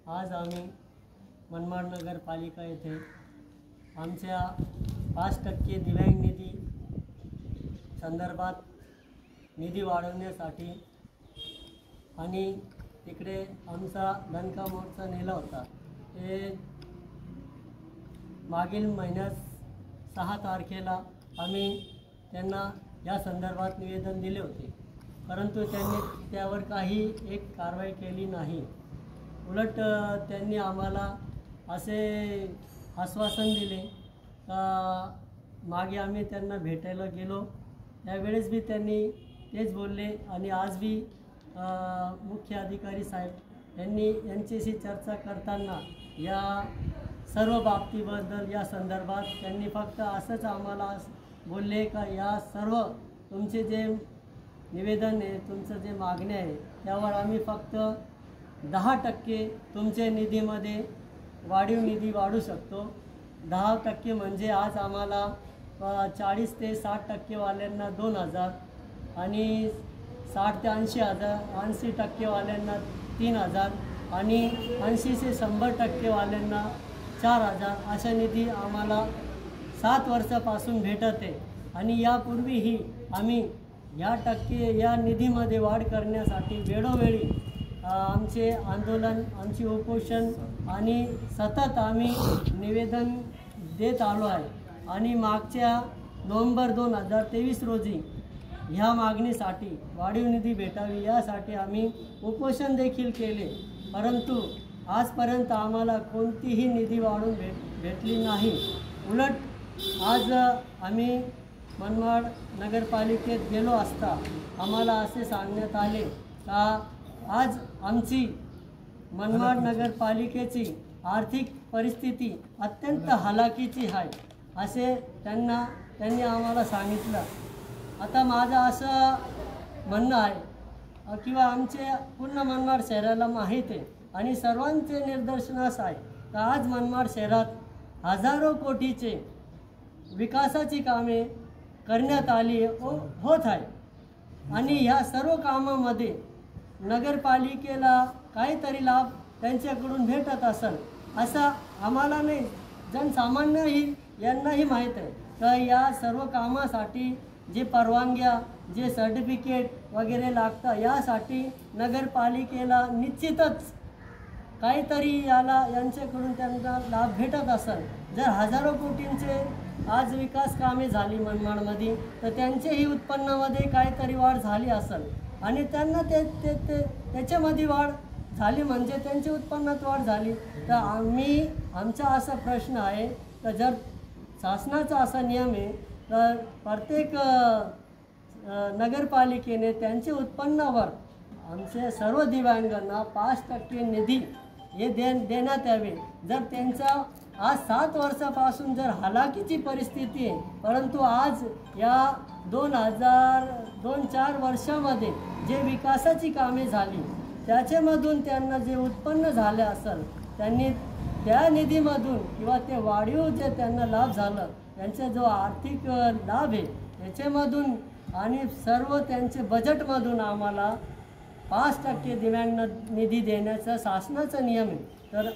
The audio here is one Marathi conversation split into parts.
आज आम्ही मनमाड नगरपालिका येथे आमच्या 5% दिव्यांग निधी संदर्भात निधी वाढवण्यासाठी आणि तिकडे आमचा दणका मोर्चा नेला होता। हे मागील महिन्यात 6 तारखेला आम्ही त्यांना या संदर्भात निवेदन दिले होते, परंतु त्यांनी त्यावर काही एक कारवाई केली नाही। उलट त्यांनी आम्हाला असे आश्वासन दिले का मागे आम्ही त्यांना भेटायला गेलो त्यावेळेस भी त्यांनी तेच बोलले आणि आज भी मुख्य अधिकारी साहेब यांच्याशी चर्चा करताना या सर्व बाबतीबद्दल या संदर्भात त्यांनी फक्त असंच आम्हाला बोलले का या सर्व तुमचे जे निवेदन आहे, तुमचं जे मागणी आहे त्यावर आम्ही फक्त 10% तुमच्या निधीमध्ये वाढीव निधी वाढू शकतो। 10% म्हणजे आज आम्हाला 40 ते 60% वाल्यांना 2000 आणि 60 ते 80% वाल्यांना 3000 आणि 80 ते 100% वाल्यांना 4000 अशा निधी आम्हाला 7 वर्षापासून भेटत आहे। आणि यापूर्वीही आम्ही या निधीमध्ये वाढ करण्यासाठी वेळोवेळी आमचे आंदोलन, आमची उपोषण आणि सतत आम्ही निवेदन देत आलो आहे। आणि मागच्या नोव्हेंबर 2023 रोजी ह्या मागणीसाठी वाढीव निधी भेटावी यासाठी आम्ही उपोषण देखील केले, परंतु आजपर्यंत आम्हाला कोणतीही निधी वाढून भेटली नाही। उलट आज आम्ही मनमाड नगरपालिकेत गेलो असता आम्हाला असे सांगण्यात आले का आज आमची मनमाड नगरपालिकेची आर्थिक परिस्थिती अत्यंत हलाखीची आहे असे त्यांनी आम्हाला सांगितलं। आता माझं असं म्हणणं आहे किंवा आमचे पूर्ण मनमाड शहराला माहीत आहे आणि सर्वांचे निदर्शनास आहे का आज मनमाड शहरात हजारो कोटीचे विकासाची कामे करण्यात आली होत आहे आणि ह्या सर्व कामामध्ये नगरपालिकेला काहीतरी लाभ त्यांच्याकडून भेटत असेल असं आम्हाला नाही, जनसामान्यही यांनाही माहीत आहे का या सर्व कामासाठी जे परवानग्या, जे सर्टिफिकेट वगैरे लागतं यासाठी नगरपालिकेला निश्चितच काहीतरी यांच्याकडून त्यांना लाभ भेटत असेल। जर हजारो कोटींचे आज विकास कामे झाली मनमाडमध्ये तर त्यांचेही उत्पन्नामध्ये काहीतरी वाढ झाली असेल आणि त्यांना त्याच्यामध्ये वाढ झाली म्हणजे त्यांच्या उत्पन्नात वाढ झाली तर आमचा असा प्रश्न आहे तर जर शासनाचा असा नियम आहे तर प्रत्येक नगरपालिकेने त्यांच्या उत्पन्नावर आमच्या सर्व दिव्यांगांना 5% निधी हे देण्यात यावे। जर त्यांचा आज 7 वर्षापासून जर हलाखीची परिस्थिती आहे, परंतु आज या 2-4 वर्षामध्ये जे विकासाची कामे झाली त्याच्यामधून त्यांना जे उत्पन्न झाले असेल त्यांनी त्या निधीमधून किंवा ते वाढीव जे त्यांना लाभ झालं त्यांचा जो आर्थिक लाभ आहे त्याच्यामधून आणि सर्व त्यांचे बजेटमधून आम्हाला 5% दिव्यांग निधी देण्याचा शासनाचा नियम आहे। तर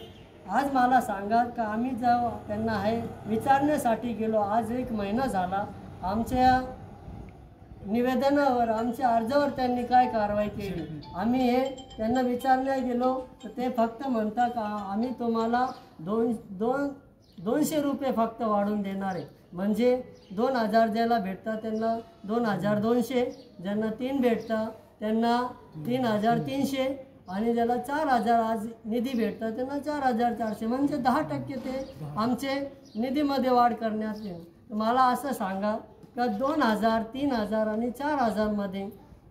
आज मला सांगा का आम्ही जेव्हा त्यांना हे विचारण्यासाठी गेलो, आज 1 महिना झाला, आमच्या निवेदनावर आमच्या अर्जावर त्यांनी काय कारवाई केली? आम्ही हे त्यांना विचारण्याला गेलो तर ते फक्त म्हणतात का आम्ही तुम्हाला 200 रुपये फक्त वाढून देणार आहे, म्हणजे 2000 ज्याला भेटतात त्यांना 2200, ज्यांना 3 भेटतात त्यांना 3300 आणि ज्याला 4000 आज निधी भेटतात त्यांना 4400, म्हणजे 10% ते आमचे निधीमध्ये वाढ करण्यात येईल। मला असं सांगा का 2000, 3000 आणि 4000 मध्ये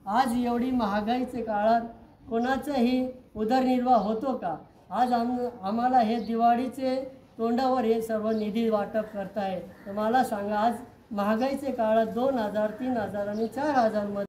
आज एवढी महागाईच्या काळात कोणाचाही उदरनिर्वाह होतो का? आज आम्हाला हे दिवाळीचे तोंडावर हे सर्व निधी वाटप करताय तर मला सांगा आज महागाईच्या काळात 2000, 3000 आणि 4000 मध्ये